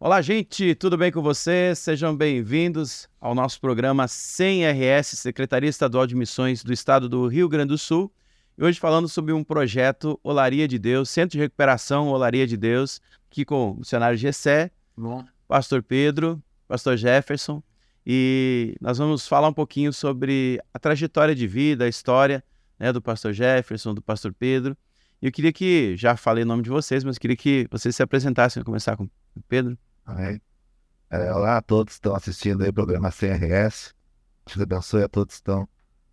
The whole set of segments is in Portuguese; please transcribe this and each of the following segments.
Olá, gente, tudo bem com vocês? Sejam bem-vindos ao nosso programa 100RS, Secretaria Estadual de Missões do Estado do Rio Grande do Sul. E hoje falando sobre um projeto Olaria de Deus, Centro de Recuperação Olaria de Deus, aqui com o missionário Gessé, Bom, pastor Pedro, pastor Jefferson. E nós vamos falar um pouquinho sobre a trajetória de vida, a história, né, do pastor Jefferson, do pastor Pedro. E eu queria que, já falei o nome de vocês, mas queria que vocês se apresentassem. Vou começar com o Pedro. amém. Olá a todos que estão assistindo aí o programa CRS. Deus abençoe a todos que estão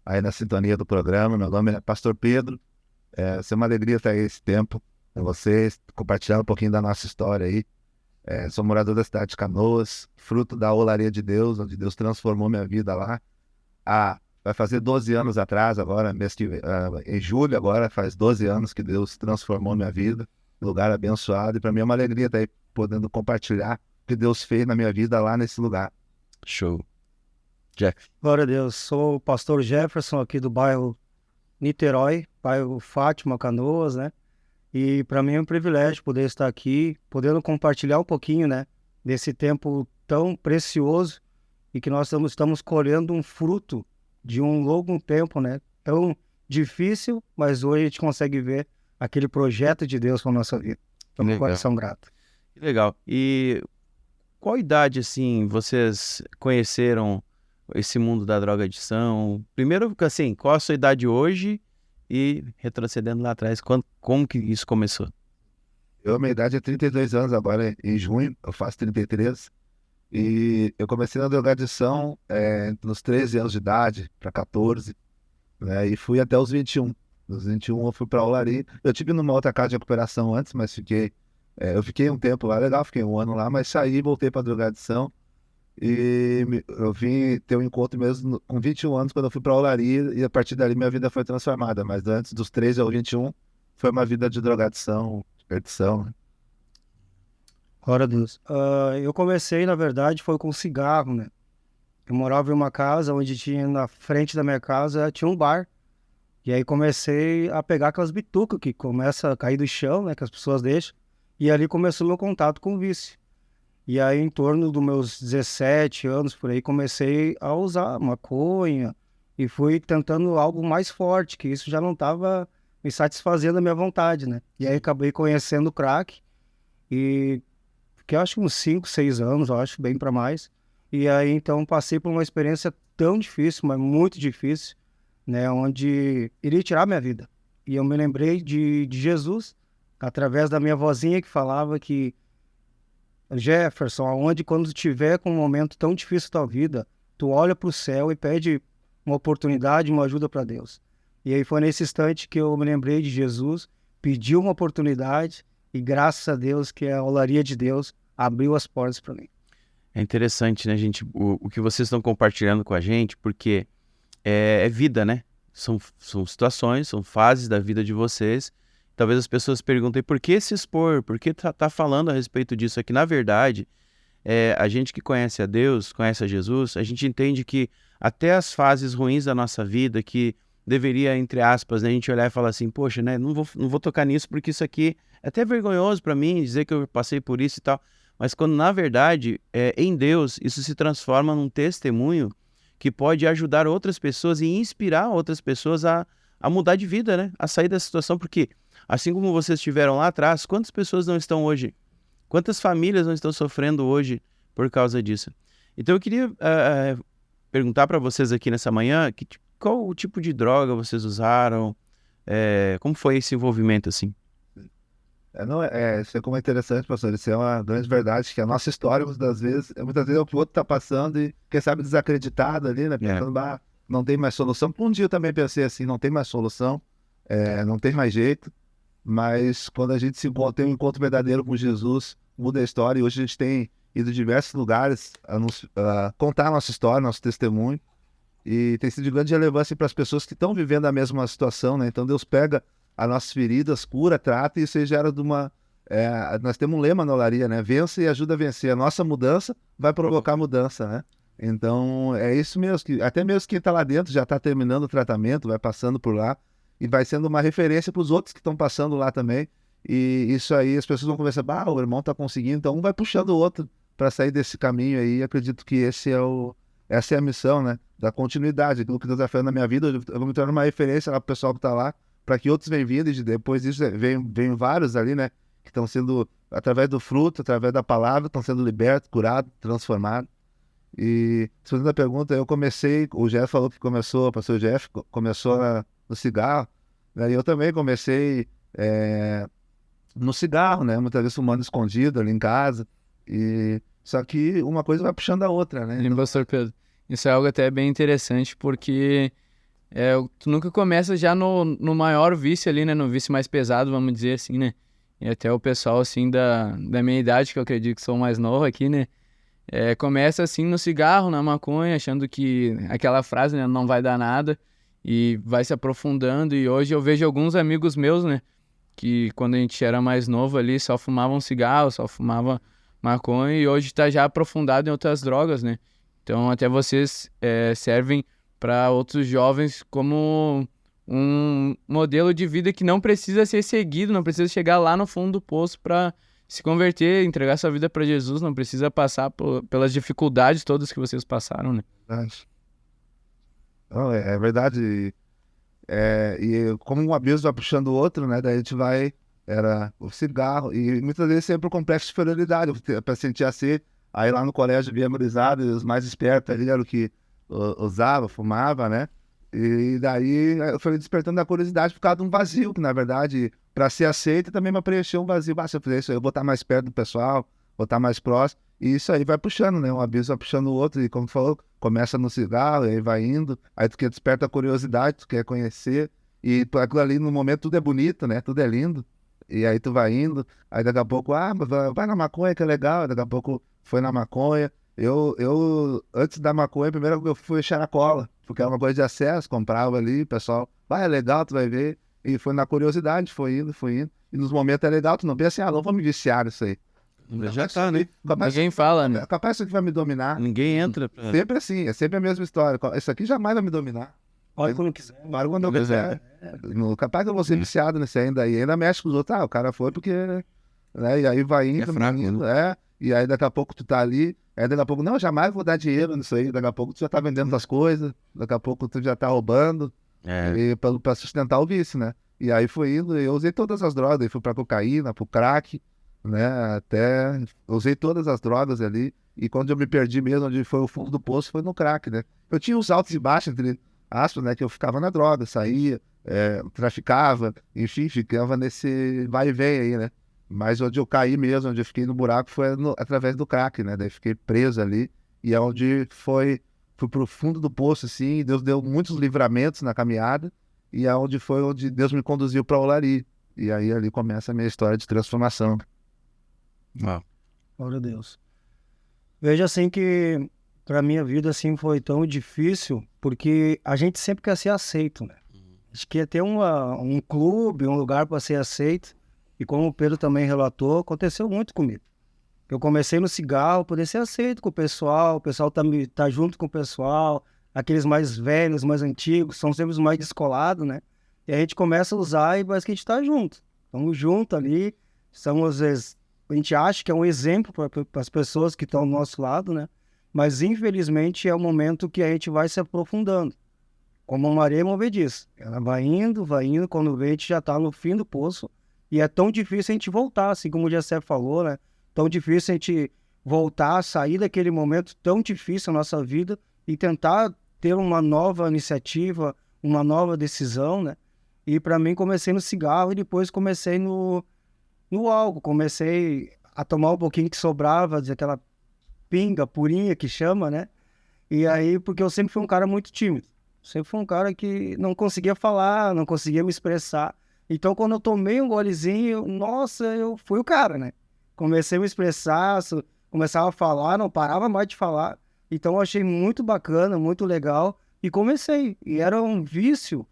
aí na sintonia do programa. Meu nome é Pastor Pedro. É uma alegria estar aí esse tempo com vocês, compartilhar um pouquinho da nossa história aí. Sou morador da cidade de Canoas, fruto da Olaria de Deus, onde Deus transformou minha vida lá. Vai fazer 12 anos atrás, agora, em julho, agora faz 12 anos que Deus transformou minha vida. Lugar abençoado. E para mim é uma alegria estar aí podendo compartilhar o que Deus fez na minha vida lá nesse lugar. Show. Jeff. Glória a Deus, sou o pastor Jefferson aqui do bairro Niterói, bairro Fátima, Canoas, né? E para mim é um privilégio poder estar aqui, podendo compartilhar um pouquinho, né, desse tempo tão precioso e que nós estamos colhendo um fruto de um longo tempo, né? Tão difícil, mas hoje a gente consegue ver aquele projeto de Deus para a nossa vida. Estou com o coração grato. Que legal. E qual idade, assim, vocês conheceram esse mundo da drogadição? Primeiro, assim, qual a sua idade hoje e retrocedendo lá atrás, como que isso começou? Minha idade é 32 anos agora, em junho, eu faço 33. E eu comecei na drogadição nos 13 anos de idade, para 14, né? E fui até os 21. Nos 21 eu fui para Olaria. Eu tive numa outra casa de recuperação antes, mas eu fiquei um tempo lá, legal, fiquei um ano lá, mas saí e voltei para drogadição. E eu vim ter um encontro mesmo com 21 anos, quando eu fui para Olaria, e a partir dali minha vida foi transformada. Mas antes dos 13 aos 21, foi uma vida de drogadição, de perdição, né? Glória a Deus. Eu comecei, na verdade, foi com cigarro, né? Eu morava em uma casa onde tinha, na frente da minha casa, tinha um bar. E aí comecei a pegar aquelas bitucas que começa a cair do chão, né? Que as pessoas deixam. E ali começou meu contato com o vício. E aí, em torno dos meus 17 anos, por aí, comecei a usar maconha. E fui tentando algo mais forte, que isso já não estava me satisfazendo a minha vontade, né? E aí acabei conhecendo o crack. E fiquei acho que uns 5, 6 anos, eu acho, bem para mais. E aí, então, passei por uma experiência tão difícil, mas muito difícil, né? Onde iria tirar minha vida. E eu me lembrei de Jesus, através da minha vozinha que falava que Jefferson, aonde quando tu tiver com um momento tão difícil da tua vida, tu olha para o céu e pede uma oportunidade, uma ajuda para Deus. E aí foi nesse instante que eu me lembrei de Jesus, pedi uma oportunidade e graças a Deus que a Olaria de Deus abriu as portas para mim. É interessante, né, gente, o que vocês estão compartilhando com a gente, porque é vida, né? São situações, são fases da vida de vocês. Talvez as pessoas perguntem por que se expor, por que tá falando a respeito disso aqui. Na verdade, a gente que conhece a Deus, conhece a Jesus, a gente entende que até as fases ruins da nossa vida, que deveria, entre aspas, né, a gente olhar e falar assim, poxa, né, não vou tocar nisso porque isso aqui é até vergonhoso para mim, dizer que eu passei por isso e tal. Mas quando, na verdade, em Deus, isso se transforma num testemunho que pode ajudar outras pessoas e inspirar outras pessoas a mudar de vida, né? A sair dessa situação, porque assim como vocês estiveram lá atrás, quantas pessoas não estão hoje? Quantas famílias não estão sofrendo hoje por causa disso? Então eu queria perguntar para vocês aqui nessa manhã, qual o tipo de droga vocês usaram? Como foi esse envolvimento assim? Isso é como é interessante, pastor. Isso é uma grande verdade, que a nossa história, muitas vezes é o que o outro está passando e, quem sabe, desacreditado ali, né? Pensando, não tem mais solução. Um dia eu também pensei assim, não tem mais solução, não tem mais jeito. Mas quando a gente tem um encontro verdadeiro com Jesus, muda a história. E hoje a gente tem ido em diversos lugares a contar a nossa história, nosso testemunho. E tem sido de grande relevância para as pessoas que estão vivendo a mesma situação, né? Então Deus pega as nossas feridas, cura, trata, e isso aí gera nós temos um lema na Olaria, né? Vença e ajuda a vencer. A nossa mudança vai provocar mudança, né? Então é isso mesmo, que até mesmo quem está lá dentro já está terminando o tratamento, vai passando por lá, e vai sendo uma referência para os outros que estão passando lá também. E isso aí, as pessoas vão conversar, o irmão tá conseguindo, então um vai puxando o outro para sair desse caminho aí. Acredito que essa é a missão, né? Da continuidade, aquilo que Deus está fazendo na minha vida, eu vou me tornar uma referência lá pro pessoal que tá lá, para que outros venham vindo, e depois disso vem vários ali, né? Que estão sendo, através do fruto, através da palavra, estão sendo libertos, curados, transformados. E, respondendo a pergunta, eu comecei, o Jeff falou que começou, o pastor Jeff começou no cigarro, né? E eu também comecei no cigarro, né? Muitas vezes fumando escondido ali em casa. E só que uma coisa vai puxando a outra, né? Então, pastor Pedro, isso é algo até bem interessante, porque tu nunca começa já no maior vício ali, né? No vício mais pesado, vamos dizer assim, né? E até o pessoal, assim, da minha idade, que eu acredito que sou mais novo aqui, né? Começa assim no cigarro, na maconha, achando que aquela frase, né, não vai dar nada, e vai se aprofundando. E hoje eu vejo alguns amigos meus, né, que quando a gente era mais novo ali só fumavam cigarro, só fumava maconha, e hoje tá já aprofundado em outras drogas, né. Então até vocês servem para outros jovens como um modelo de vida que não precisa ser seguido, não precisa chegar lá no fundo do poço para se converter, entregar sua vida para Jesus, não precisa passar pelas dificuldades todas que vocês passaram, né? Verdade. Não, é verdade. E como um abismo vai puxando o outro, né? Daí a gente era o cigarro, e muitas vezes sempre o complexo de superioridade, para sentir a sede. Aí lá no colégio via gurizada, e os mais espertos ali eram o que usava, fumava, né? E daí eu fui despertando a curiosidade por causa de um vazio, que na verdade, para ser aceito, também me preencheu um vazio. Se eu fizer isso, eu vou estar mais perto do pessoal, vou estar mais próximo. E isso aí vai puxando, né? Um abismo vai puxando o outro. E como tu falou, começa no cigarro, e aí vai indo. Aí tu desperta a curiosidade, tu quer conhecer. E aquilo ali, no momento, tudo é bonito, né? Tudo é lindo. E aí tu vai indo. Aí daqui a pouco, vai na maconha, que é legal. Aí daqui a pouco foi na maconha. Antes da maconha, primeiro eu fui xaracola, porque era uma coisa de acesso, comprava ali, o pessoal, é legal, tu vai ver. E foi na curiosidade, foi indo. E nos momentos é legal, tu não pensa assim, não vou me viciar nisso aí. Já tá, né? Ninguém fala, né? É capaz que vai me dominar. Ninguém entra. Sempre assim, é sempre a mesma história. Isso aqui jamais vai me dominar. Olha quando quiser. Para quando eu quiser. Capaz que eu vou ser viciado nisso ainda. E ainda mexe com os outros. O cara foi porque... Né? E aí vai indo. É fraco, né? E aí daqui a pouco tu tá ali. Aí daqui a pouco, não, jamais vou dar dinheiro nisso aí. Daqui a pouco tu já tá vendendo as coisas. Daqui a pouco tu já tá roubando. E pra sustentar o vício, né? E aí foi indo. E eu usei todas as drogas. Eu fui pra cocaína, pro crack, né? Até... Usei todas as drogas ali. E quando eu me perdi mesmo, onde foi o fundo do poço, foi no crack, né? Eu tinha os altos e baixos, entre aspas, né? Que eu ficava na droga, saía, traficava, enfim, ficava nesse vai e vem aí, né? Mas onde eu caí mesmo, onde eu fiquei no buraco, foi através do crack, né? Daí fiquei preso ali, e é onde fui pro fundo do poço, assim, e Deus deu muitos livramentos na caminhada, e é onde Deus me conduziu para Olari. E aí ali começa a minha história de transformação. Uau. Glória a Deus. Veja assim que para minha vida assim foi tão difícil, porque a gente sempre quer ser aceito, né? A gente quer ter um clube, um lugar para ser aceito. E como o Pedro também relatou, aconteceu muito comigo. Eu comecei no cigarro, poder ser aceito com o pessoal tá junto com o pessoal, aqueles mais velhos, mais antigos, são sempre os mais descolados, né? E a gente começa a usar e parece que a gente tá junto. Estamos juntos ali, às vezes, a gente acha que é um exemplo para as pessoas que estão ao nosso lado, né? Mas infelizmente é o momento que a gente vai se aprofundando. Como a Maria Mové diz, ela vai indo, quando vê a gente já tá no fim do poço. E é tão difícil a gente voltar, assim como o Jessé falou, né? Tão difícil a gente voltar, sair daquele momento tão difícil na nossa vida e tentar ter uma nova iniciativa, uma nova decisão, né? E para mim comecei no cigarro e depois comecei no álcool. Comecei a tomar um pouquinho que sobrava, aquela pinga purinha que chama, né? E aí, porque eu sempre fui um cara muito tímido. Sempre fui um cara que não conseguia falar, não conseguia me expressar. Então, quando eu tomei um golezinho, eu fui o cara, né? Comecei a me expressar, começava a falar, não parava mais de falar. Então, eu achei muito bacana, muito legal. E comecei. E era um vício,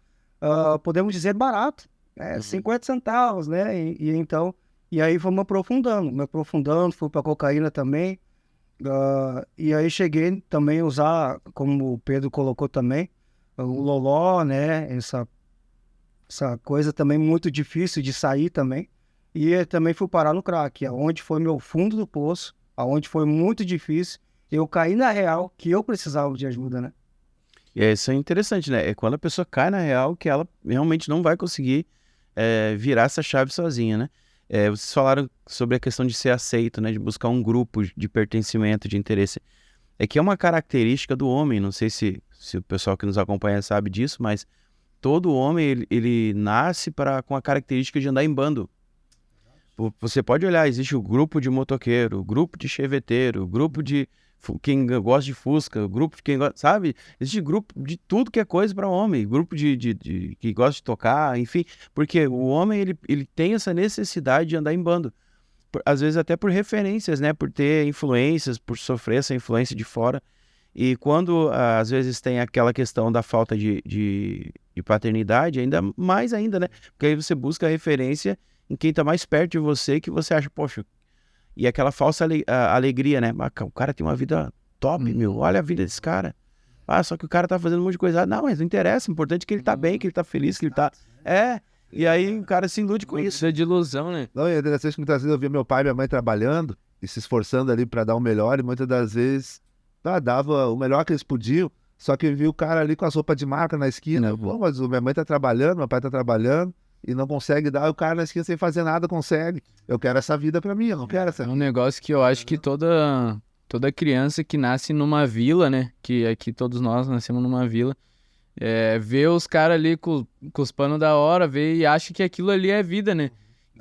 podemos dizer, barato. 50 centavos, né? E aí fui me aprofundando, fui para cocaína também. E aí cheguei também a usar, como o Pedro colocou também, o loló, né? Essa coisa também muito difícil de sair também. E também fui parar no crack, aonde foi meu fundo do poço, aonde foi muito difícil. Eu caí na real que eu precisava de ajuda, né? E isso é interessante, né? É quando a pessoa cai na real que ela realmente não vai conseguir virar essa chave sozinha, né? Vocês falaram sobre a questão de ser aceito, né? De buscar um grupo de pertencimento, de interesse. É que é uma característica do homem, não sei se o pessoal que nos acompanha sabe disso, mas todo homem, ele nasce com a característica de andar em bando. Você pode olhar, existe o grupo de motoqueiro, o grupo de cheveteiro, o grupo de quem gosta de Fusca, o grupo de quem gosta, sabe? Existe grupo de tudo que é coisa para homem, grupo de que gosta de tocar, enfim, porque o homem ele tem essa necessidade de andar em bando. Às vezes até por referências, né? Por ter influências, por sofrer essa influência de fora. E quando às vezes tem aquela questão da falta de paternidade, ainda mais ainda, né? Porque aí você busca referência em quem tá mais perto de você, que você acha, poxa, e aquela falsa alegria, né? O cara tem uma vida top, meu, olha a vida desse cara. Só que o cara tá fazendo um monte de coisa. Não, mas não interessa, o importante é que ele tá bem, que ele tá feliz, que ele tá... E aí o cara se ilude com isso. Isso é de ilusão, né? Não, é interessante que muitas vezes eu via meu pai e minha mãe trabalhando e se esforçando ali para dar o melhor, e muitas das vezes dava o melhor que eles podiam, só que viu o cara ali com as roupas de marca na esquina. Pô, mas minha mãe tá trabalhando, meu pai tá trabalhando e não consegue dar, o cara na esquina sem fazer nada consegue. Eu quero essa vida para mim, eu não quero essa É vida. um negócio que eu acho que toda criança que nasce numa vila, né? Que aqui todos nós nascemos numa vila. Vê os caras ali com os panos da hora, vê e acha que aquilo ali é vida, né?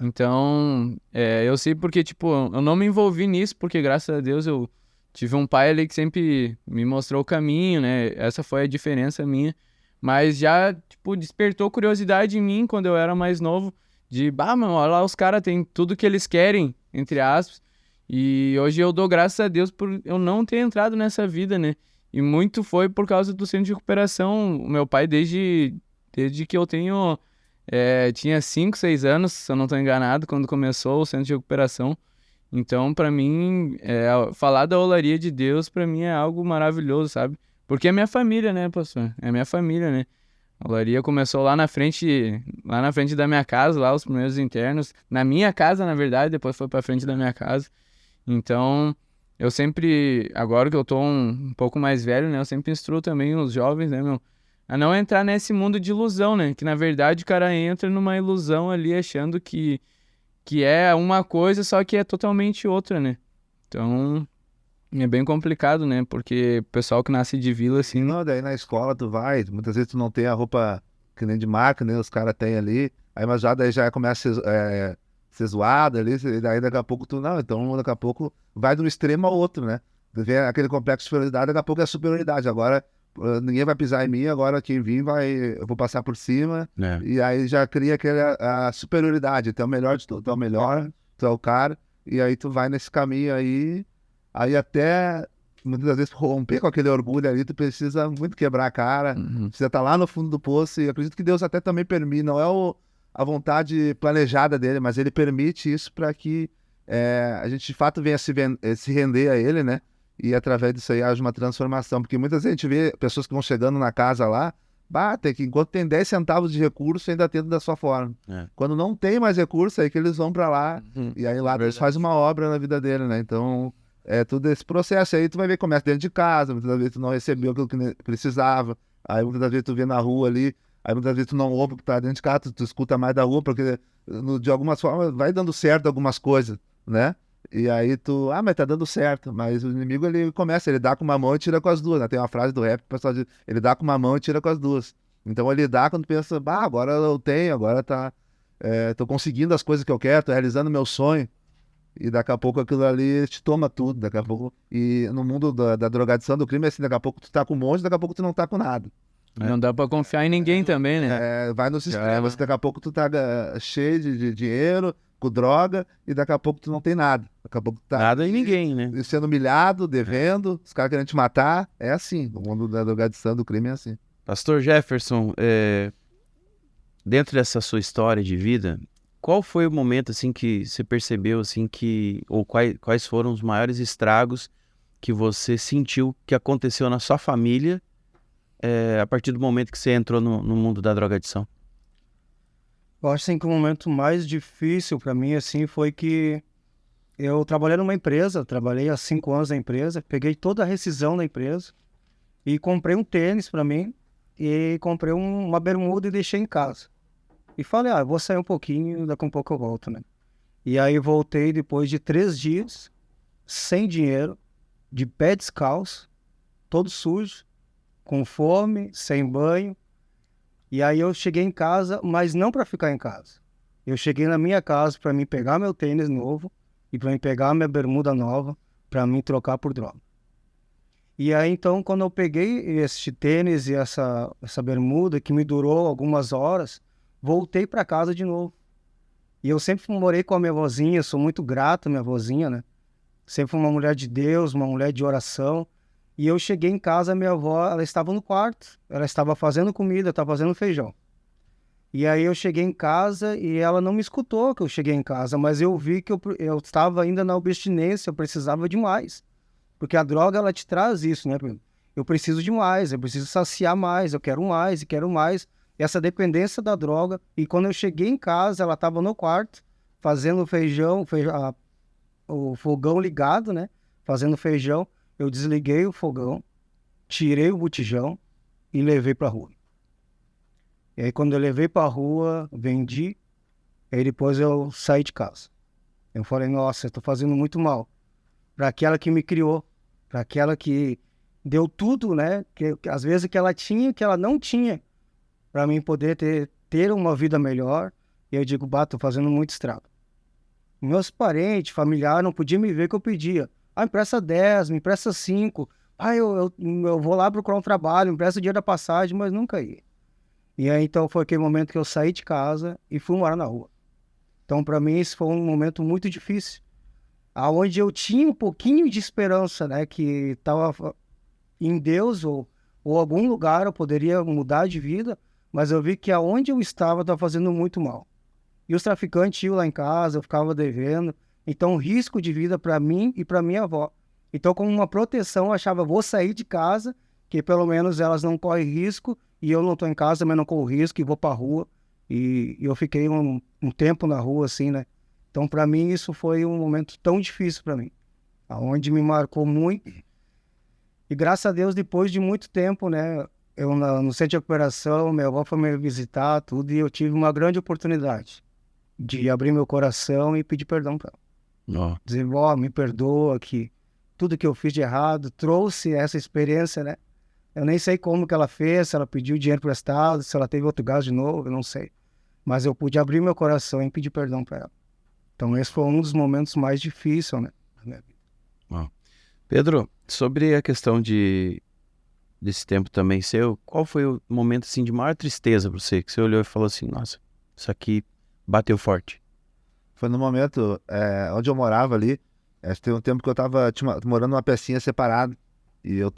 Então, eu sei porque, tipo, eu não me envolvi nisso, porque graças a Deus eu tive um pai ali que sempre me mostrou o caminho, né? Essa foi a diferença minha. Mas já, tipo, despertou curiosidade em mim quando eu era mais novo, de, mano, olha lá os caras têm tudo que eles querem, entre aspas. E hoje eu dou graças a Deus por eu não ter entrado nessa vida, né? E muito foi por causa do centro de recuperação. O meu pai, desde que eu tinha 5, 6 anos, se eu não estou enganado, quando começou o centro de recuperação. Então, para mim, falar da olaria de Deus, para mim, é algo maravilhoso, sabe? Porque é minha família, né, pastor? É minha família, né? A olaria começou lá na frente da minha casa, lá os primeiros internos. Na minha casa, na verdade, depois foi para frente da minha casa. Então... eu sempre, agora que eu tô um pouco mais velho, né? Eu sempre instruo também os jovens, né, meu? A não entrar nesse mundo de ilusão, né? Que na verdade o cara entra numa ilusão ali achando que é uma coisa, só que é totalmente outra, né? Então, é bem complicado, né? Porque o pessoal que nasce de vila, assim... Não, daí na escola tu vai, muitas vezes tu não tem a roupa que nem de marca, nem os caras têm ali, aí mas daí já começa a ser zoado ali, e daí daqui a pouco então daqui a pouco vai de um extremo ao outro, né? Vem aquele complexo de superioridade, daqui a pouco é a superioridade, agora ninguém vai pisar em mim, agora quem vir eu vou passar por cima, e aí já cria a superioridade, tu é o melhor de tudo, tu é o melhor, tu é o cara, e aí tu vai nesse caminho aí até muitas das vezes romper com aquele orgulho ali, tu precisa muito quebrar a cara, precisa estar lá no fundo do poço, e acredito que Deus até também permite, não é a vontade planejada dele, mas ele permite isso para que a gente de fato venha se render a ele, né? E através disso aí haja uma transformação, porque muitas vezes a gente vê pessoas que vão chegando na casa lá, enquanto tem 10 centavos de recurso, ainda tenta da sua forma. Quando não tem mais recurso, é aí que eles vão para lá, e aí lá Deus faz uma obra na vida dele, né? Então, tudo esse processo aí, tu vai ver que começa dentro de casa, muitas vezes tu não recebeu aquilo que precisava, aí muitas vezes tu vê na rua ali, aí muitas vezes tu não ouve o que tá dentro de casa, tu escuta mais da rua, porque de algumas formas vai dando certo algumas coisas, né? E aí mas tá dando certo, mas o inimigo ele dá com uma mão e tira com as duas, né? Tem uma frase do rap que o pessoal diz, ele dá com uma mão e tira com as duas. Então ele dá quando pensa, agora eu tenho, agora tô conseguindo as coisas que eu quero, tô realizando meu sonho. E daqui a pouco aquilo ali te toma tudo, daqui a pouco. E no mundo da drogadição, do crime, assim, daqui a pouco tu tá com um monte, daqui a pouco tu não tá com nada. Não dá pra confiar em ninguém também, né? Vai nos extremos, daqui a pouco tu tá cheio de dinheiro, com droga, e daqui a pouco tu não tem nada. Daqui a pouco tu tá... nada e ninguém, né? Sendo humilhado, devendo, os caras querendo te matar. É assim, o mundo da drogadição, do crime é assim. Pastor Jefferson, dentro dessa sua história de vida, qual foi o momento, assim, que você percebeu, assim, ou quais foram os maiores estragos que você sentiu que aconteceu na sua família a partir do momento que você entrou no mundo da drogadição? Eu acho assim, que o momento mais difícil para mim assim foi que eu trabalhei numa empresa, trabalhei há 5 anos na empresa, peguei toda a rescisão da empresa e comprei um tênis para mim e comprei uma bermuda e deixei em casa. E falei, eu vou sair um pouquinho, daqui a um pouco eu volto, né? E aí voltei depois de 3 dias, sem dinheiro, de pé descalço, todo sujo, com fome, sem banho. E aí eu cheguei em casa, mas não para ficar em casa. Eu cheguei na minha casa para mim pegar meu tênis novo e para mim pegar minha bermuda nova para mim trocar por droga. E aí então quando eu peguei esse tênis e essa bermuda que me durou algumas horas, voltei para casa de novo. E eu sempre morei com a minha vozinha, sou muito grato à minha vozinha, né? Sempre fui uma mulher de Deus, uma mulher de oração. E eu cheguei em casa, minha avó, ela estava no quarto, ela estava fazendo comida, estava fazendo feijão. E aí eu cheguei em casa e ela não me escutou que eu cheguei em casa, mas eu vi que eu estava ainda na abstinência, eu precisava de mais. Porque a droga, ela te traz isso, né, Pedro? Eu preciso de mais, eu preciso saciar mais, eu quero mais e quero mais. Essa dependência da droga. E quando eu cheguei em casa, ela estava no quarto, fazendo feijão, o fogão ligado, né? Fazendo feijão. Eu desliguei o fogão, tirei o botijão e levei para a rua. E aí quando eu levei para a rua, vendi, aí depois eu saí de casa. Eu falei, nossa, eu tô fazendo muito mal para aquela que me criou, para aquela que deu tudo, né? Que às vezes que ela tinha, que ela não tinha, para mim poder ter uma vida melhor. E eu digo, tô fazendo muito estrago. Meus parentes, familiares, não podiam me ver que eu pedia. Me empresta 10, me empresta 5. Eu vou lá procurar um trabalho, me empresta o dia da passagem, mas nunca ia. E aí, então, foi aquele momento que eu saí de casa e fui morar na rua. Então, para mim, esse foi um momento muito difícil. Onde eu tinha um pouquinho de esperança, né? Que estava em Deus ou algum lugar eu poderia mudar de vida, mas eu vi que aonde eu estava fazendo muito mal. E os traficantes iam lá em casa, eu ficava devendo. Então, risco de vida para mim e para minha avó. Então, como uma proteção, eu achava, vou sair de casa, que pelo menos elas não correm risco, e eu não estou em casa, mas não corro risco, e vou para a rua. E eu fiquei um tempo na rua, assim, né? Então, para mim, isso foi um momento tão difícil para mim, aonde me marcou muito. E graças a Deus, depois de muito tempo, né? Eu no centro de recuperação, minha avó foi me visitar, tudo, e eu tive uma grande oportunidade de abrir meu coração e pedir perdão para ela. Dizer, me perdoa que tudo que eu fiz de errado, trouxe essa experiência, né? Eu nem sei como que ela fez, se ela pediu dinheiro emprestado, se ela teve outro gasto de novo, eu não sei. Mas eu pude abrir meu coração e pedir perdão para ela. Então esse foi um dos momentos mais difíceis, né? Na minha vida. Pedro, sobre a questão desse tempo também seu, qual foi o momento assim de maior tristeza para você, que você olhou e falou assim, nossa, isso aqui bateu forte? Foi no momento onde eu morava ali. Tem um tempo que eu tava morando numa pecinha separado. E eu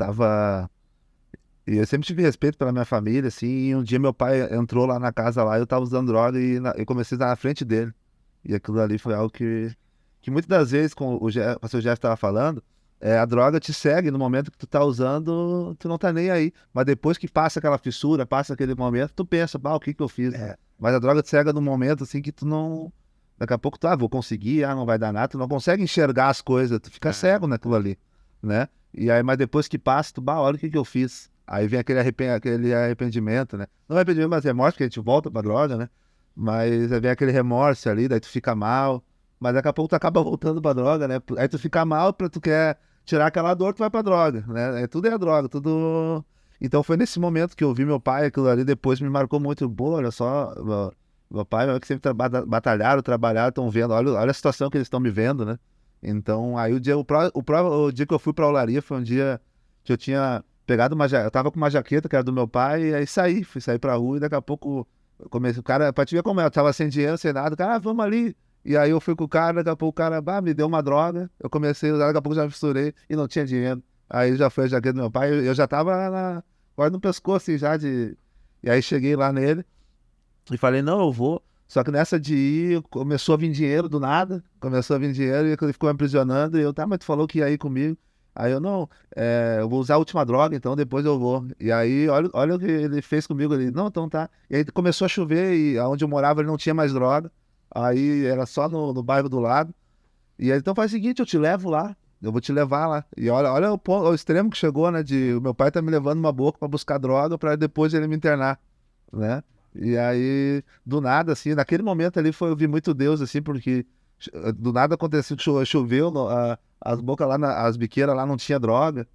sempre tive respeito pela minha família, assim. E um dia meu pai entrou lá na casa lá, eu tava usando droga e eu comecei a estar na frente dele. E aquilo ali foi algo que muitas das vezes, como o pastor Jeff estava falando, a droga te segue no momento que tu tá usando, tu não tá nem aí. Mas depois que passa aquela fissura, passa aquele momento, tu pensa, o que eu fiz? Mas a droga te cega num momento assim que tu não... Daqui a pouco tu, vou conseguir, não vai dar nada, tu não consegue enxergar as coisas, tu fica cego naquilo ali, né? E aí, mas depois que passa, tu, olha o que eu fiz. Aí vem aquele arrependimento, né? Não é arrependimento, mas remorso, porque a gente volta pra droga, né? Mas aí vem aquele remorso ali, daí tu fica mal, mas daqui a pouco tu acaba voltando pra droga, né? Aí tu fica mal, tu quer tirar aquela dor, tu vai pra droga, né? Tudo é a droga, tudo... Então foi nesse momento que eu vi meu pai, aquilo ali depois me marcou muito. Olha só, meu pai e meu que sempre trabalharam, estão vendo, olha a situação que eles estão me vendo, né? Então aí o dia que eu fui pra Olaria foi um dia que eu tinha pegado eu tava com uma jaqueta que era do meu pai, e aí fui sair pra rua e daqui a pouco comecei, o cara, pra te ver como eu tava sem dinheiro, sem nada, o cara, vamos ali. E aí eu fui com o cara, daqui a pouco o cara, me deu uma droga, eu comecei a usar, daqui a pouco já misturei e não tinha dinheiro. Aí já foi a jaqueta do meu pai, eu já tava quase no pescoço, assim, já de... E aí cheguei lá nele e falei, não, eu vou. Só que nessa de ir, começou a vir dinheiro do nada, e ele ficou me aprisionando, e eu, mas tu falou que ia ir comigo. Aí eu, não, eu vou usar a última droga, então depois eu vou. E aí, olha o que ele fez comigo ali. Não, então tá. E aí começou a chover e onde eu morava ele não tinha mais droga. Aí era só no bairro do lado. E aí, então faz o seguinte, eu te levo lá. Eu vou te levar lá. E olha o extremo que chegou, né? O meu pai tá me levando uma boca pra buscar droga pra depois ele me internar, né? E aí, do nada, assim, naquele momento ali eu vi muito Deus, assim, porque do nada aconteceu, choveu, as bocas lá, as biqueiras lá não tinha droga.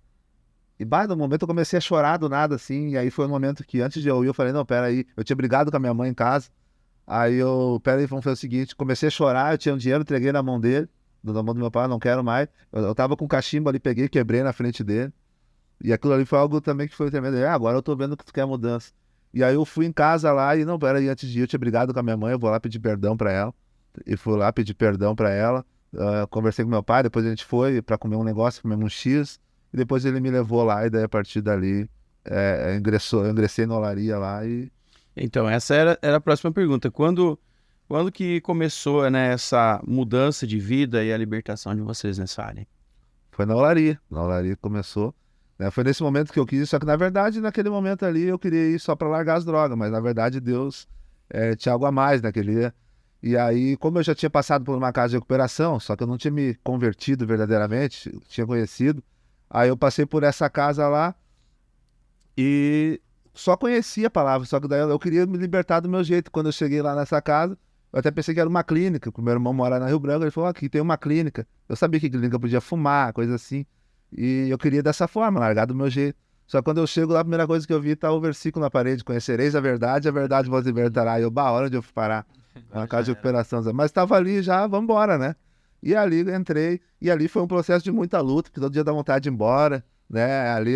E, no momento eu comecei a chorar do nada, assim, e aí foi um momento que antes de eu ir, eu falei, não, peraí, eu tinha brigado com a minha mãe em casa, aí peraí, vamos fazer o seguinte, comecei a chorar, eu tinha um dinheiro, entreguei na mão dele, na mão do meu pai, não quero mais, eu tava com cachimbo ali, peguei, quebrei na frente dele, e aquilo ali foi algo também que foi tremendo, agora eu tô vendo que tu quer mudança. E aí eu fui em casa lá, e não, peraí, antes de ir, eu tinha brigado com a minha mãe, eu vou lá pedir perdão pra ela, e fui lá pedir perdão pra ela, conversei com meu pai, depois a gente foi pra comer um negócio, comer um X, e depois ele me levou lá, e daí a partir dali, eu ingressei na olaria lá e... Então, essa era a próxima pergunta. Quando que começou, né, essa mudança de vida e a libertação de vocês nessa área? Foi na olaria começou, né? Foi nesse momento que eu quis, só que na verdade, naquele momento ali, eu queria ir só pra largar as drogas, mas na verdade Deus tinha algo a mais naquele dia. E aí, como eu já tinha passado por uma casa de recuperação, só que eu não tinha me convertido verdadeiramente, tinha conhecido, aí eu passei por essa casa lá e só conhecia a palavra, só que daí eu queria me libertar do meu jeito. Quando eu cheguei lá nessa casa, eu até pensei que era uma clínica, porque meu irmão mora na Rio Branco, ele falou, aqui tem uma clínica. Eu sabia que clínica podia fumar, coisa assim, e eu queria dessa forma, largar do meu jeito. Só que quando eu chego lá, a primeira coisa que eu vi tá o versículo na parede, conhecereis a verdade vos libertará. E eu, hora onde eu fui parar? Na casa de recuperação. Mas estava ali já, vamos embora, né? E ali entrei, e ali foi um processo de muita luta, que todo dia dá vontade de ir embora, né? Ali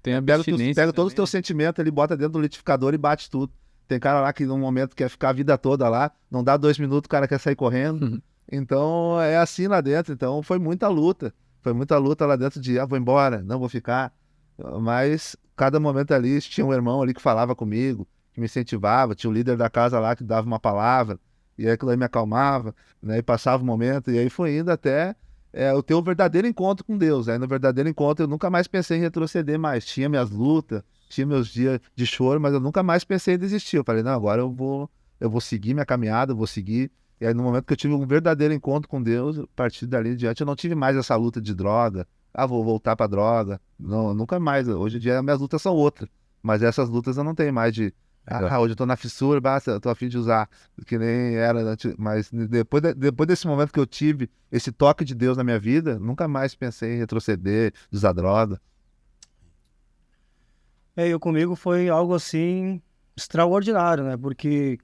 Tem pega abstinência todos os também, teus sentimentos, ele bota dentro do liquidificador e bate tudo. Tem cara lá que num momento quer ficar a vida toda lá, não dá 2 minutos, o cara quer sair correndo. Então é assim lá dentro. Então foi muita luta. Foi muita luta lá dentro de, vou embora, não vou ficar. Mas cada momento ali tinha um irmão ali que falava comigo, que me incentivava, tinha o líder da casa lá que dava uma palavra, e aí aquilo aí me acalmava, né? E passava o momento, e aí foi indo até eu ter o verdadeiro encontro com Deus. Aí no verdadeiro encontro eu nunca mais pensei em retroceder mais. Tinha minhas lutas, tinha meus dias de choro, mas eu nunca mais pensei em desistir. Eu falei, não, agora eu vou seguir minha caminhada, eu vou seguir. E aí no momento que eu tive um verdadeiro encontro com Deus, a partir dali em diante eu não tive mais essa luta de droga. Vou voltar pra droga. Não, nunca mais. Hoje em dia minhas lutas são outras. Mas essas lutas eu não tenho mais de... hoje eu tô na fissura, basta, eu tô a fim de usar, que nem era antes. Mas depois desse momento que eu tive esse toque de Deus na minha vida, nunca mais pensei em retroceder, usar droga. Eu comigo foi algo assim extraordinário, né? Porque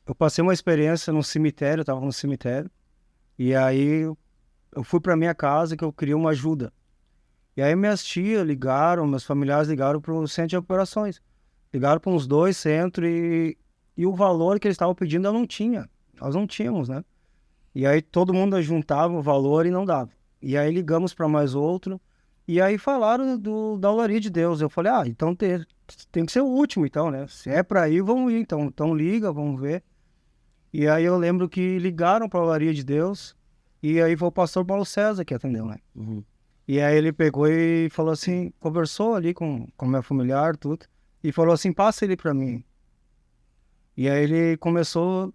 eu passei uma experiência no cemitério, eu tava no cemitério, e aí eu fui pra minha casa que eu queria uma ajuda. E aí minhas tias ligaram, meus familiares ligaram pro centro de operações. Ligaram para uns 2 centros e o valor que eles estavam pedindo eu não tinha. Nós não tínhamos, né? E aí todo mundo juntava o valor e não dava. E aí ligamos para mais outro. E aí falaram da olaria de Deus. Eu falei, então tem que ser o último, então, né? Se é para ir, vamos ir. Então liga, vamos ver. E aí eu lembro que ligaram para a olaria de Deus. E aí foi o pastor Paulo César que atendeu, né? Uhum. E aí ele pegou e falou assim, conversou ali com meu familiar, tudo. E falou assim, passa ele para mim. E aí ele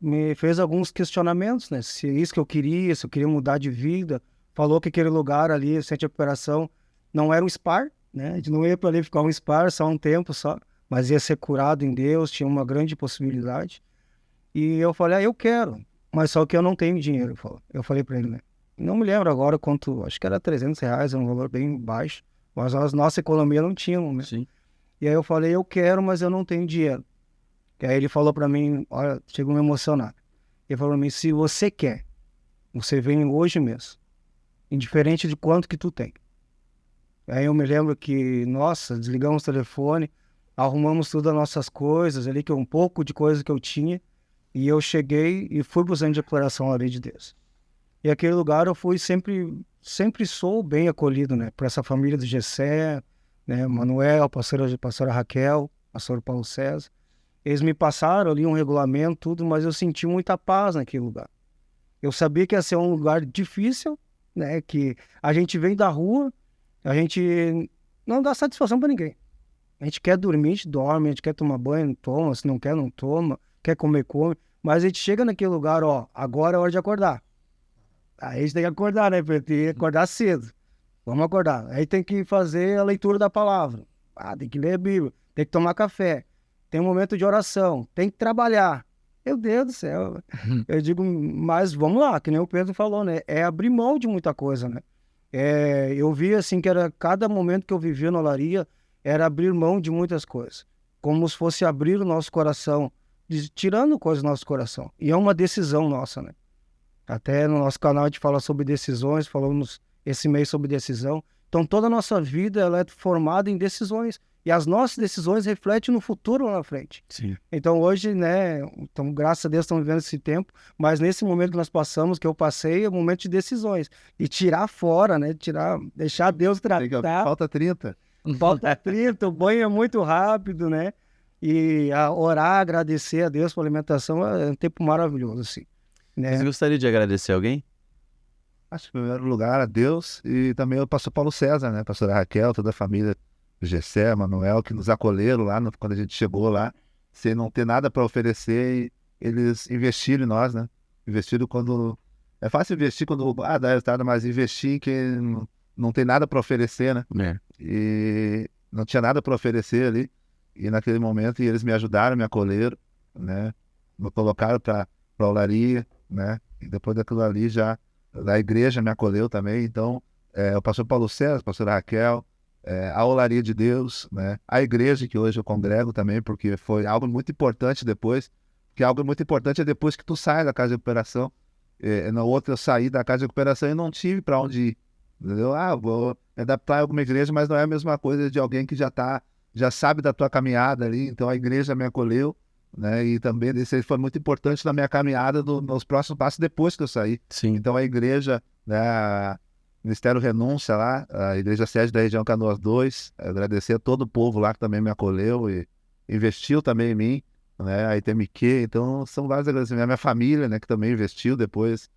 me fez alguns questionamentos, né? Se é isso que eu queria, se eu queria mudar de vida. Falou que aquele lugar ali, o centro de operação, não era um SPAR, né? A gente não ia para ali ficar um SPAR só um tempo só, mas ia ser curado em Deus, tinha uma grande possibilidade. E eu falei, eu quero, mas só que eu não tenho dinheiro. Eu falei para ele, né? Não me lembro agora quanto, acho que era R$300, era um valor bem baixo, mas a nossa economia não tinha, né? Sim. E aí eu falei, eu quero, mas eu não tenho dinheiro. E aí ele falou pra mim, olha, chegou a me emocionar. Ele falou pra mim, se você quer, você vem hoje mesmo, indiferente de quanto que tu tem. Aí eu me lembro que, nossa, desligamos o telefone, arrumamos todas as nossas coisas ali, que um pouco de coisa que eu tinha, e eu cheguei e fui pro centro de operação ali de Deus. E aquele lugar eu fui sempre sou bem acolhido, né, por essa família do Gessé, né, Manuel, pastora Raquel, pastor Paulo César. Eles me passaram ali um regulamento, tudo, mas eu senti muita paz naquele lugar. Eu sabia que ia ser um lugar difícil, né, que a gente vem da rua A gente não dá satisfação para ninguém. A gente quer dormir, a gente dorme, a gente quer tomar banho, não toma, se não quer, não toma, quer comer, come. Mas a gente chega naquele lugar, ó, agora é hora de acordar. Aí a gente tem que acordar, né? Tem que acordar cedo. Vamos acordar. Aí tem que fazer a leitura da palavra. Tem que ler a Bíblia, tem que tomar café, tem um momento de oração, tem que trabalhar. Meu Deus do céu. Eu digo, mas vamos lá, que nem o Pedro falou, né? É abrir mão de muita coisa, né? Eu vi assim que era cada momento que eu vivia na olaria era abrir mão de muitas coisas, como se fosse abrir o nosso coração, tirando coisas do nosso coração. E é uma decisão nossa, né? Até no nosso canal a gente fala sobre decisões, falamos esse mês sobre decisão. Então toda a nossa vida ela é formada em decisões. E as nossas decisões refletem no futuro lá na frente. Sim. Então hoje, né, então, graças a Deus estamos vivendo esse tempo, mas nesse momento que nós passamos, que eu passei, é um momento de decisões. E tirar fora, né, deixar Deus tratar. Falta 30. Falta 30, o banho é muito rápido, né? E orar, agradecer a Deus pela alimentação é um tempo maravilhoso, assim. Né? Você gostaria de agradecer alguém? Acho que em primeiro lugar a Deus e também o pastor Paulo César, né? Pastora Raquel, toda a família, o Gessé, Manuel, que nos acolheram lá quando a gente chegou lá, sem não ter nada para oferecer, e eles investiram em nós, né? Investiram quando... É fácil investir quando dá resultado, mas investir em quem não tem nada para oferecer, né? E não tinha nada para oferecer ali. E naquele momento eles me ajudaram, me acolheram, né? Me colocaram para a olaria, né? E depois daquilo ali já da igreja me acolheu também. Então, o pastor Paulo César, a pastora Raquel, a olaria de Deus, né? A igreja que hoje eu congrego também, porque foi algo muito importante depois. Que algo muito importante é depois que tu sai da casa de recuperação. Na outra eu saí da casa de recuperação e não tive para onde ir. Entendeu? Vou me adaptar a alguma igreja, mas não é a mesma coisa de alguém que já sabe da tua caminhada ali. Então a igreja me acolheu, né? E também isso foi muito importante na minha caminhada nos próximos passos depois que eu saí. Sim. Então a igreja, né, Ministério Renúncia lá, a igreja sede da região Canoas 2, agradecer a todo o povo lá que também me acolheu e investiu também em mim, né? A ITMQ, então são vários agradecimentos. A minha família, né, que também investiu depois.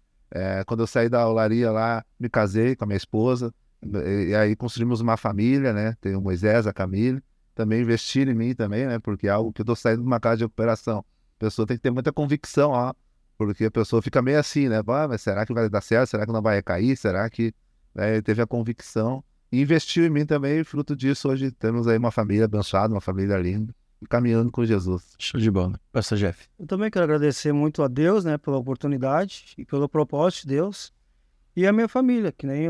Quando eu saí da olaria lá, me casei com a minha esposa, e aí construímos uma família, né? Tem o Moisés, a Camille, também investiram em mim também, né? Porque é algo que eu tô saindo de uma casa de recuperação. A pessoa tem que ter muita convicção, ó, porque a pessoa fica meio assim, né? Mas será que vai dar certo? Será que não vai recair? Será que teve a convicção? E investiu em mim também, e fruto disso, hoje temos aí uma família abençoada, uma família linda, e caminhando com Jesus. Show de bola. Pastor Jeff. Eu também quero agradecer muito a Deus, né, pela oportunidade e pelo propósito de Deus. E a minha família, que nem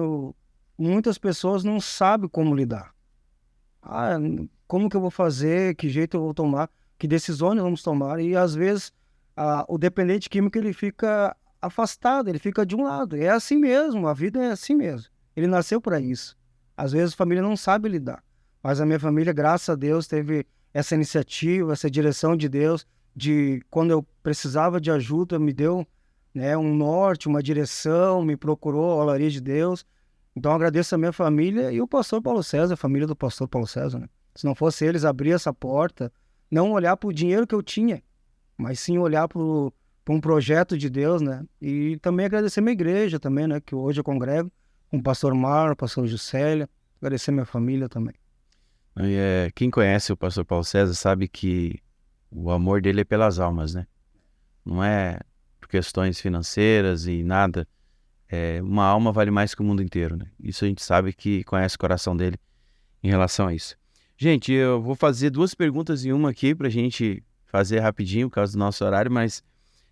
muitas pessoas não sabem como lidar. Como que eu vou fazer? Que jeito eu vou tomar? Que decisões vamos tomar? E às vezes o dependente químico ele fica afastado, ele fica de um lado. É assim mesmo, a vida é assim mesmo. Ele nasceu para isso. Às vezes a família não sabe lidar. Mas a minha família, graças a Deus, teve essa iniciativa, essa direção de Deus, de quando eu precisava de ajuda, me deu, né, um norte, uma direção, me procurou a olaria de Deus. Então agradeço a minha família e o pastor Paulo César, a família do pastor Paulo César, né? Se não fosse eles abrir essa porta, não olhar para o dinheiro que eu tinha, mas sim olhar para um projeto de Deus, né? E também agradecer minha igreja também, né? Que hoje eu congrego com o pastor Mar, o pastor Juscelia, agradecer minha família também. E, quem conhece o pastor Paulo César sabe que o amor dele é pelas almas, né? Não é por questões financeiras e nada. Uma alma vale mais que o mundo inteiro, né? Isso a gente sabe que conhece o coração dele em relação a isso. Gente, eu vou fazer 2 perguntas em uma aqui pra gente fazer rapidinho por causa do nosso horário, mas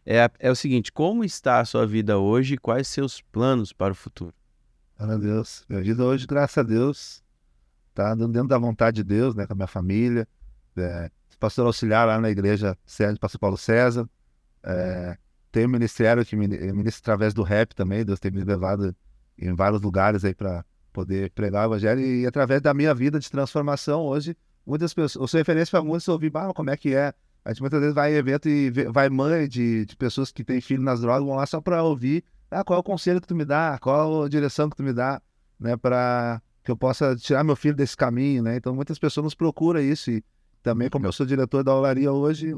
é o seguinte, como está a sua vida hoje e quais seus planos para o futuro? Glória a Deus. Minha vida hoje, graças a Deus, tá andando dentro da vontade de Deus, né, com a minha família. Pastor auxiliar lá na igreja sede do pastor Paulo César. Tem um ministério que ministra através do rap também. Deus tem me levado em vários lugares aí para poder pregar o evangelho. E através da minha vida de transformação hoje, muitas pessoas, eu sou referência para muitos ouvir, como é que é. A gente muitas vezes vai em evento e vai mãe de pessoas que têm filho nas drogas, vão lá só para ouvir qual é o conselho que tu me dá, qual a direção que tu me dá, né, para que eu possa tirar meu filho desse caminho, né? Então muitas pessoas nos procuram isso e também como eu sou diretor da olaria hoje,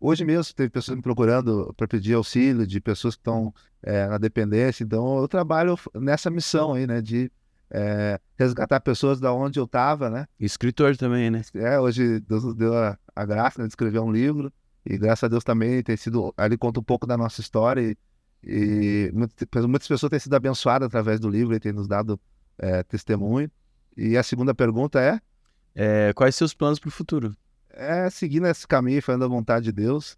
hoje mesmo teve pessoas me procurando para pedir auxílio de pessoas que estão na dependência, então eu trabalho nessa missão aí, né, de resgatar pessoas da onde eu estava, né? Escritor também, né? Hoje Deus nos deu a graça, né, de escrever um livro, e graças a Deus também tem sido, ali conta um pouco da nossa história, e muitas pessoas têm sido abençoadas através do livro e têm nos dado testemunho. E a segunda pergunta quais seus planos para o futuro? Seguir nesse caminho, fazendo a vontade de Deus,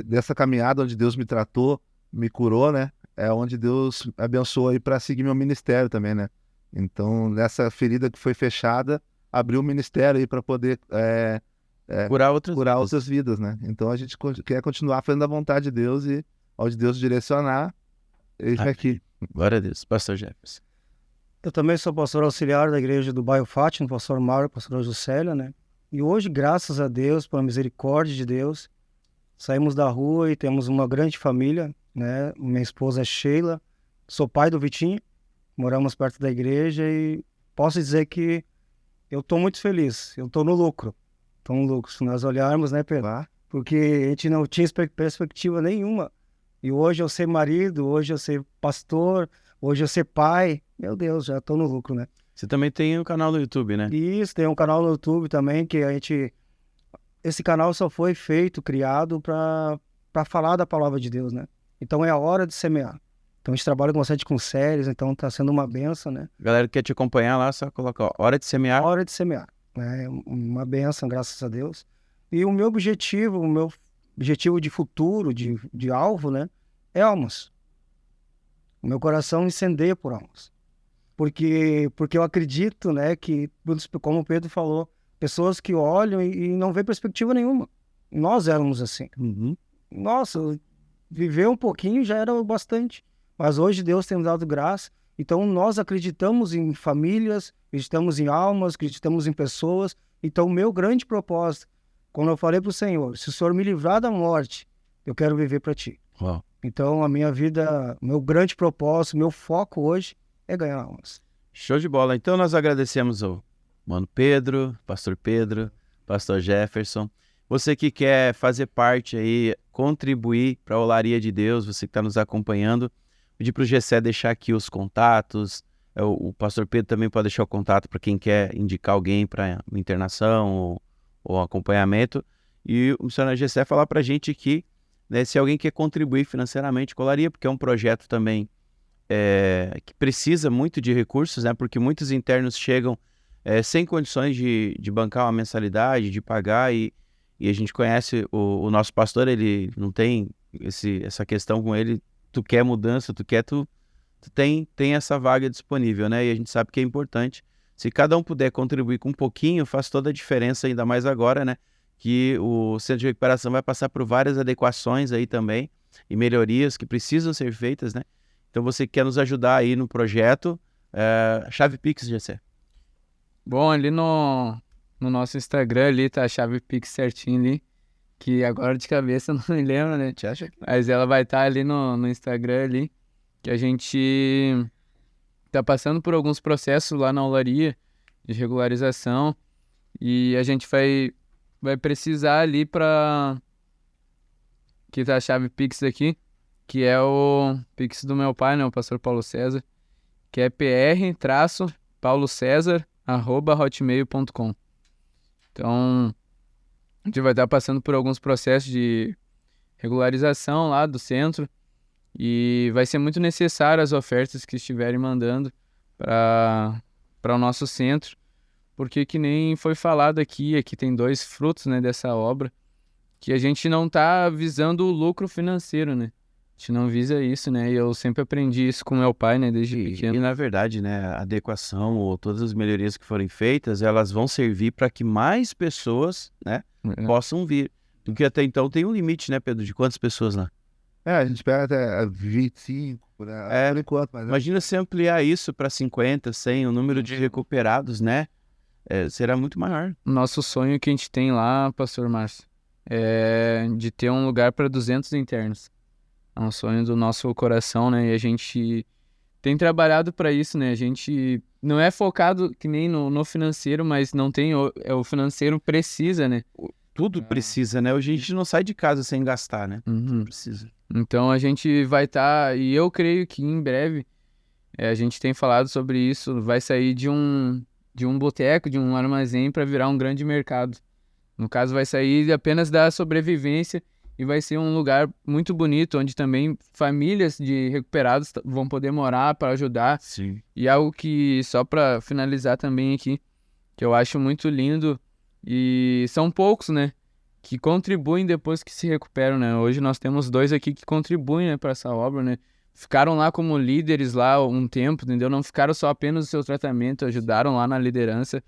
dessa caminhada onde Deus me tratou, me curou, né? É onde Deus me abençoou aí para seguir meu ministério também, né? Então, nessa ferida que foi fechada, abriu o ministério aí para poder Curar outras curar vidas. outras vidas, né? Então, a gente quer continuar fazendo a vontade de Deus, e onde Deus direcionar, ele vai aqui. Glória a Deus. Pastor Jefferson. Eu também sou pastor auxiliar da igreja do bairro Fátima, pastor Mauro, pastor Juscelia, né? E hoje, graças a Deus, pela misericórdia de Deus, saímos da rua e temos uma grande família, né? Minha esposa é Sheila, sou pai do Vitinho, moramos perto da igreja e posso dizer que eu estou muito feliz, eu estou no lucro. Estou no lucro, se nós olharmos, né, Pedro? Porque a gente não tinha perspectiva nenhuma. E hoje eu ser marido, hoje eu ser pastor, hoje eu ser pai, meu Deus, já estou no lucro, né? Você também tem um canal no YouTube, né? Isso, tem um canal no YouTube também que esse canal só foi criado para falar da palavra de Deus, né? Então é a hora de semear. Então a gente trabalha bastante com séries, então tá sendo uma benção, né? Galera que quer te acompanhar lá, só coloca, ó, hora de semear. Hora de semear, né? Uma benção, graças a Deus. E o meu objetivo de futuro, de alvo, né? É almas. O meu coração incendeia por almas. Porque eu acredito, né, que, como o Pedro falou, pessoas que olham e não vê perspectiva nenhuma. Nós éramos assim. Nossa, viver um pouquinho já era o bastante. Mas hoje Deus tem nos dado graça. Então nós acreditamos em famílias, acreditamos em almas, acreditamos em pessoas. Então o meu grande propósito, quando eu falei para o Senhor, se o Senhor me livrar da morte, eu quero viver para Ti. Uau. Então a minha vida, meu grande propósito, meu foco hoje é ganhar almas. Show de bola. Então nós agradecemos ao mano Pedro, pastor Jefferson. Você que quer fazer parte aí, contribuir para a Olaria de Deus, você que está nos acompanhando, pedir para o Gessé deixar aqui os contatos. O pastor Pedro também pode deixar o contato para quem quer indicar alguém para internação ou acompanhamento. E o missionário Gessé falar para a gente aqui, né, se alguém quer contribuir financeiramente com a Olaria, porque é um projeto também que precisa muito de recursos, né? Porque muitos internos chegam sem condições de bancar uma mensalidade, de pagar, e a gente conhece o nosso pastor, ele não tem essa questão com ele. Tu quer mudança, tu tem essa vaga disponível, né? E a gente sabe que é importante. Se cada um puder contribuir com um pouquinho, faz toda a diferença, ainda mais agora, né? Que o Centro de Recuperação vai passar por várias adequações aí também, e melhorias que precisam ser feitas, né? Então você que quer nos ajudar aí no projeto, chave Pix, Gessé. Bom, ali no nosso Instagram ali tá a chave Pix certinho ali, que agora de cabeça não me lembro, né? Te acha? Mas ela vai estar ali no Instagram ali, que a gente tá passando por alguns processos lá na olaria de regularização, e a gente vai precisar ali para que tá a chave Pix aqui, que é o Pix do meu pai, né, o pastor Paulo César, que é pr-paulocesar@hotmail.com. Então, a gente vai estar passando por alguns processos de regularização lá do centro, e vai ser muito necessário as ofertas que estiverem mandando para o nosso centro, porque que nem foi falado aqui tem 2 frutos, né, dessa obra, que a gente não está visando o lucro financeiro, né? A gente não visa isso, né? E eu sempre aprendi isso com meu pai, né? Desde pequeno. E na verdade, né, a adequação ou todas as melhorias que forem feitas, elas vão servir para que mais pessoas, né, possam vir. Porque até então tem um limite, né, Pedro, de quantas pessoas lá? A gente pega até 25, por enquanto. Mas imagina se ampliar isso para 50, 100, o número de recuperados, né? Será muito maior. Nosso sonho que a gente tem lá, pastor Márcio, é de ter um lugar para 200 internos. É um sonho do nosso coração, né? E a gente tem trabalhado para isso, né? A gente não é focado que nem no financeiro, mas não tem o financeiro precisa, né? Tudo precisa, né? Hoje a gente não sai de casa sem gastar, né? Tudo precisa. Então a gente vai estar, e eu creio que em breve A gente tem falado sobre isso, vai sair de um boteco, de um armazém para virar um grande mercado. No caso, vai sair apenas da sobrevivência e vai ser um lugar muito bonito, onde também famílias de recuperados vão poder morar para ajudar. Sim. E algo que, só para finalizar também aqui, que eu acho muito lindo, e são poucos, né, que contribuem depois que se recuperam, né? Hoje nós temos 2 aqui que contribuem, né, para essa obra, né? Ficaram lá como líderes lá um tempo, entendeu? Não ficaram só apenas no seu tratamento, ajudaram lá na liderança.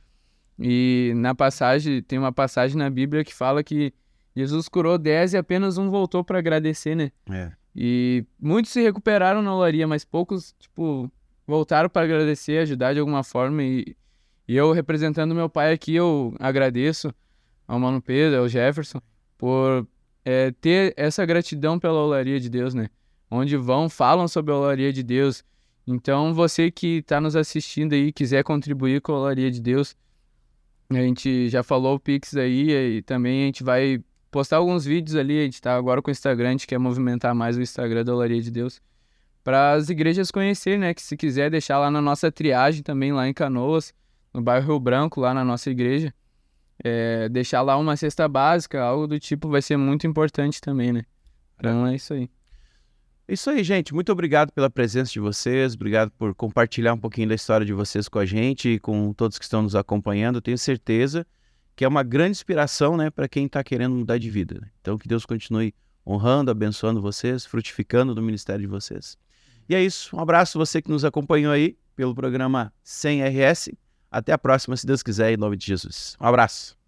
E na passagem, tem uma passagem na Bíblia que fala que Jesus curou 10 e apenas um voltou para agradecer, né? E muitos se recuperaram na olaria, mas poucos, tipo, voltaram para agradecer, ajudar de alguma forma. E eu, representando meu pai aqui, eu agradeço ao Mano Pedro, ao Jefferson, por ter essa gratidão pela olaria de Deus, né? Onde vão, falam sobre a olaria de Deus. Então, você que está nos assistindo aí, quiser contribuir com a olaria de Deus, a gente já falou o Pix aí, e também a gente vai postar alguns vídeos ali. A gente tá agora com o Instagram, a gente quer movimentar mais o Instagram da Olaria de Deus, para as igrejas conhecerem, né? Que se quiser deixar lá na nossa triagem também, lá em Canoas, no bairro Rio Branco, lá na nossa igreja, deixar lá uma cesta básica, algo do tipo, vai ser muito importante também, né? Então é isso aí. Isso aí, gente. Muito obrigado pela presença de vocês. Obrigado por compartilhar um pouquinho da história de vocês com a gente e com todos que estão nos acompanhando. Eu tenho certeza que é uma grande inspiração, né, para quem está querendo mudar de vida, né? Então, que Deus continue honrando, abençoando vocês, frutificando no ministério de vocês. E é isso. Um abraço você que nos acompanhou aí pelo programa 100 RS. Até a próxima, se Deus quiser, em nome de Jesus. Um abraço.